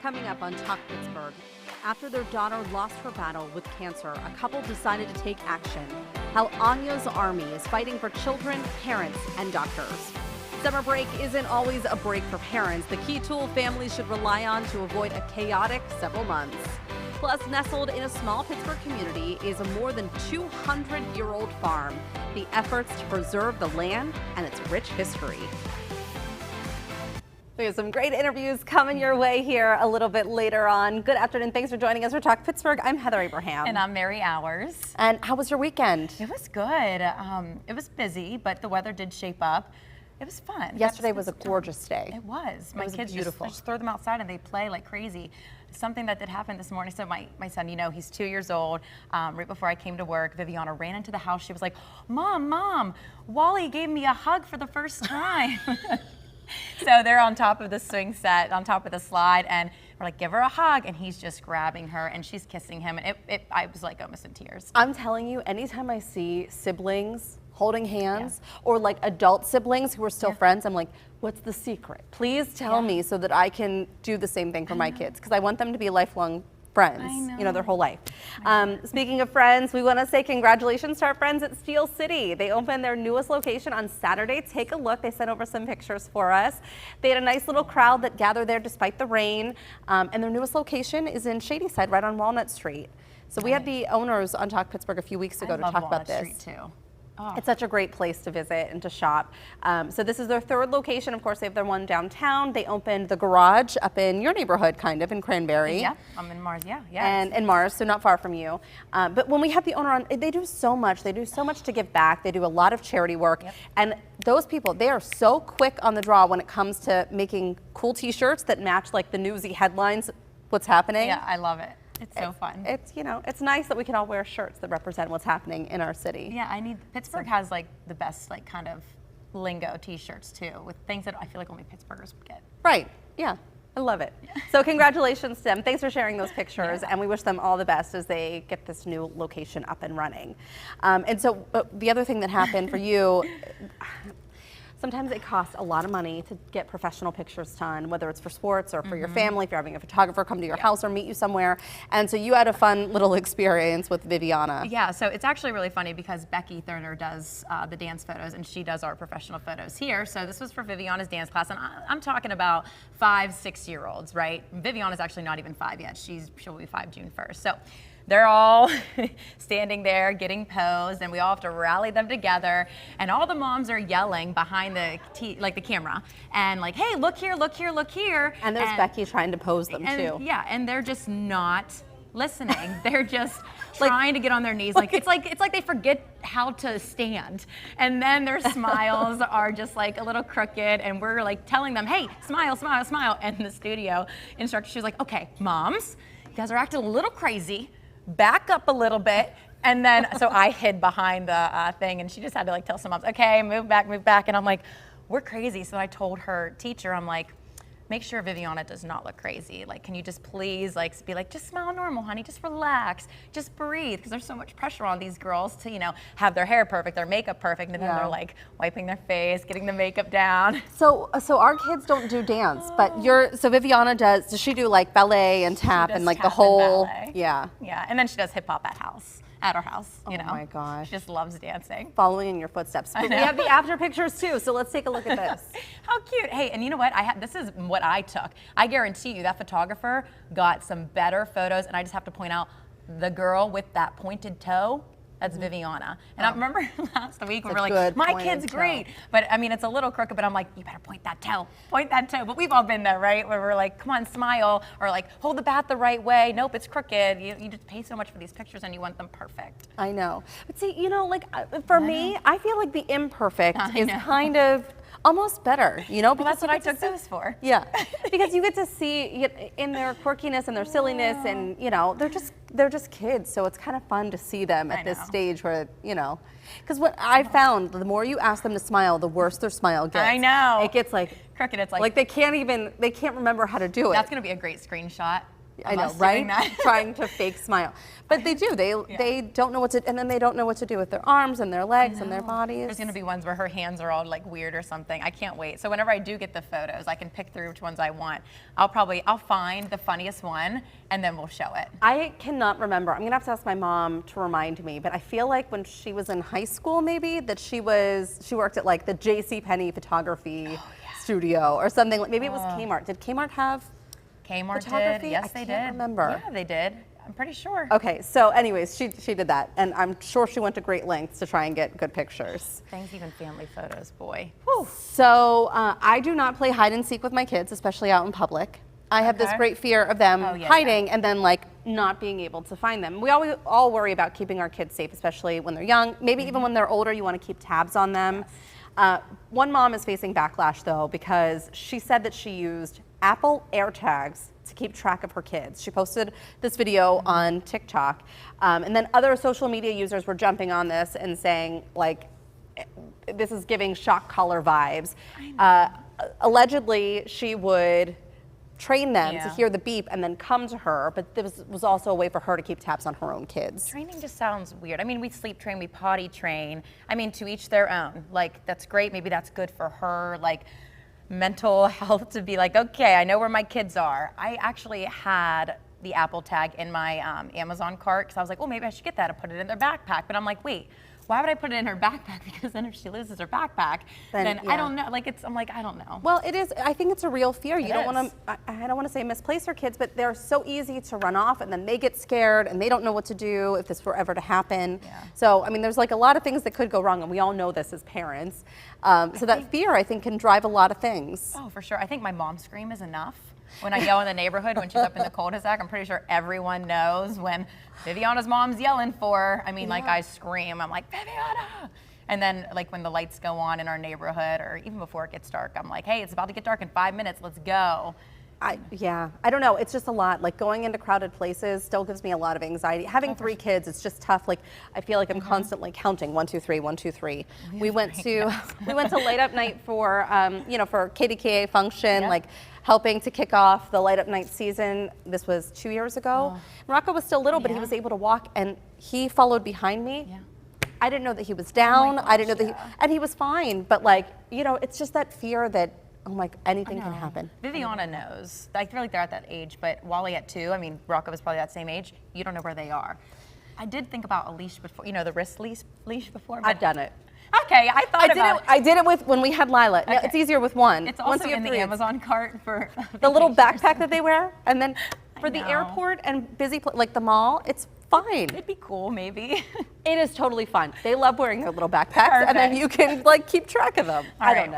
Coming up on Talk Pittsburgh, after their daughter lost her battle with cancer, a couple decided to take action. How Anya's army is fighting for children, parents, and doctors. Summer break isn't always a break for parents, the key tool families should rely on to avoid a chaotic several months. Plus, nestled in a small Pittsburgh community is a more than 200-year-old farm. The efforts to preserve the land and its rich history. We have some great interviews coming your way here a little bit later on. Good afternoon. Thanks for joining us for Talk Pittsburgh. I'm Heather Abraham. And I'm Mary Hours. And how was your weekend? It was good. It was busy, but the weather did shape up. It was fun. Yesterday was a gorgeous day. It was. My kids beautiful. Just throw them outside and they play like crazy. Something that did happen this morning. So my son, you know, he's 2 years old. Right before I came to work, Viviana ran into the house. She was like, Mom, Wally gave me a hug for the first time. So they're on top of the swing set, on top of the slide, and we're like, give her a hug, and he's just grabbing her, and she's kissing him, and I was like almost in tears. I'm telling you, anytime I see siblings holding hands, or like adult siblings who are still friends, I'm like, what's the secret? Please tell me so that I can do the same thing for my kids, because I want them to be lifelong friends, you know, their whole life. Speaking of friends, we want to say congratulations to our friends at Steel City. They opened their newest location on Saturday. Take a look. They sent over some pictures for us. They had a nice little crowd that gathered there despite the rain. And their newest location is in Shadyside, right on Walnut Street. So we had the owners on Talk Pittsburgh a few weeks ago to talk about this. Street too. Oh. It's such a great place to visit and to shop. So this is their third location. Of course, they have their one downtown. They opened the garage up in your neighborhood, kind of, in Cranberry. Yeah, I'm in Mars, yeah. And in Mars, so not far from you. But when we have the owner on, they do so much. They do so much to give back. They do a lot of charity work. Yep. And those people, they are so quick on the draw when it comes to making cool t-shirts that match like the newsy headlines, what's happening. Yeah, I love it. It's so fun. It's, you know, it's nice that we can all wear shirts that represent what's happening in our city. Yeah, Pittsburgh has like the best like kind of lingo t-shirts too, with things that I feel like only Pittsburghers would get. Right, yeah, I love it. So congratulations to them. Thanks for sharing those pictures, and we wish them all the best as they get this new location up and running. And so the other thing that happened for you, sometimes it costs a lot of money to get professional pictures done, whether it's for sports or for your family, if you're having a photographer come to your house or meet you somewhere. And so you had a fun little experience with Viviana. Yeah, so it's actually really funny because Becky Thurner does the dance photos, and she does our professional photos here. So this was for Viviana's dance class, and I'm talking about 5, 6 year olds, right? Viviana's actually not even 5 yet. She'll be 5 June 1st. So they're all standing there getting posed, and we all have to rally them together, and all the moms are yelling behind the camera, and like, hey, look here, look here, look here. And there's Becky trying to pose them too. Yeah, and they're just not listening. They're just trying to get on their knees. Like it's like they forget how to stand, and then their smiles are just like a little crooked, and we're like telling them, hey, smile, smile, smile. And the studio instructor, she was like, okay, moms, you guys are acting a little crazy. Back up a little bit. And then, so I hid behind the thing, and she just had to like tell some moms, okay, move back. And I'm like, we're crazy. So I told her teacher, I'm like, make sure Viviana does not look crazy. Like, can you just please like be like, just smile normal, honey, just relax, just breathe. Because there's so much pressure on these girls to, you know, have their hair perfect, their makeup perfect, and then they're like wiping their face, getting the makeup down. So our kids don't do dance, but so Viviana does she do like ballet and tap and like the whole, Yeah, and then she does hip hop at our house, you know. Oh my gosh. She just loves dancing. Following in your footsteps. But we have the after pictures too, so let's take a look at this. How cute. Hey, and you know what? This is what I took. I guarantee you that photographer got some better photos, and I just have to point out the girl with that pointed toe. That's Viviana. And I remember last week we were like, my kid's great. But I mean, it's a little crooked, but I'm like, you better point that toe. But we've all been there, right? Where we're like, come on, smile, or like, hold the bat the right way. Nope, it's crooked. You just pay so much for these pictures and you want them perfect. I know. But see, you know, like for me, I feel like the imperfect is kind of almost better, you know? Well, that's what I took those for. Yeah, because you get to see in their quirkiness and their silliness, and you know, they're just kids, so it's kind of fun to see them at this stage where, you know, because what I found, the more you ask them to smile, the worse their smile gets. I know. It gets like crooked. It's like they can't remember how to do it. That's gonna be a great screenshot I know, us right? doing that. Trying to fake smile. But they do. They don't know what to, and then they don't know what to do with their arms and their legs and their bodies. There's gonna be ones where her hands are all like weird or something. I can't wait. So whenever I do get the photos, I can pick through which ones I want. I'll find the funniest one and then we'll show it. I cannot remember. I'm gonna have to ask my mom to remind me, but I feel like when she was in high school, maybe, that she worked at like the JCPenney photography studio or something. Maybe it was Kmart. Did Kmart have Kmart photography? did. Yes, I they can't did. remember. Yeah, they did. I'm pretty sure. Okay, so anyways, she did that, and I'm sure she went to great lengths to try and get good pictures. Thanks, even family photos, boy. Whew. So I do not play hide and seek with my kids, especially out in public. I have this Okay. great fear of them Oh, yeah, hiding and then like not being able to find them. We all worry about keeping our kids safe, especially when they're young. Maybe even when they're older, you want to keep tabs on them. One mom is facing backlash though because she said that she used Apple AirTags to keep track of her kids. She posted this video on TikTok, and then other social media users were jumping on this and saying like, this is giving shock collar vibes. Allegedly, she would train them to hear the beep and then come to her, but this was also a way for her to keep tabs on her own kids. Training just sounds weird. I mean, we sleep train, we potty train. I mean, to each their own. Like, that's great. Maybe that's good for her. Like, mental health to be like, okay, I know where my kids are. I actually had the Apple tag in my Amazon cart because I was like, well, maybe I should get that and put it in their backpack. But I'm like, wait, why would I put it in her backpack? Because then if she loses her backpack, then I don't know. Like, I'm like, I don't know. Well, it is. I think it's a real fear. You don't want to. I don't want to say misplace your kids, but they're so easy to run off, and then they get scared, and they don't know what to do if this were ever to happen. Yeah. So, I mean, there's like a lot of things that could go wrong, and we all know this as parents. So that fear, I think, can drive a lot of things. Oh, for sure. I think my mom's scream is enough. When I yell in the neighborhood, when she's up in the cul-de-sac, I'm pretty sure everyone knows when Viviana's mom's yelling for her. I mean, like, I scream. I'm like, Viviana! And then, like, when the lights go on in our neighborhood, or even before it gets dark, I'm like, hey, it's about to get dark in 5 minutes. Let's go. I don't know. It's just a lot. Like going into crowded places still gives me a lot of anxiety. Having 3 kids, it's just tough. Like I feel like I'm constantly counting 1, 2, 3, 1, 2, 3. We went to light up night for for KDKA function, like helping to kick off the light up night season. This was 2 years ago. Rocco was still little, but he was able to walk, and he followed behind me. Yeah. I didn't know that he was down. gosh, I didn't know that and he was fine. But like it's just that fear that. Oh my, anything can happen. Viviana knows. I feel like they're at that age, but Wally at 2, I mean, Rocco was probably that same age. You don't know where they are. I did think about a leash before, the wrist leash before. I've done it. Okay, I did it with when we had Lila. Now, it's easier with one. It's also in the Amazon cart for the little backpack that they wear, and then for the know. airport and busy like the mall, it's fine. It'd be cool, maybe. It is totally fun. They love wearing their little backpacks, and then you can like keep track of them. I don't know.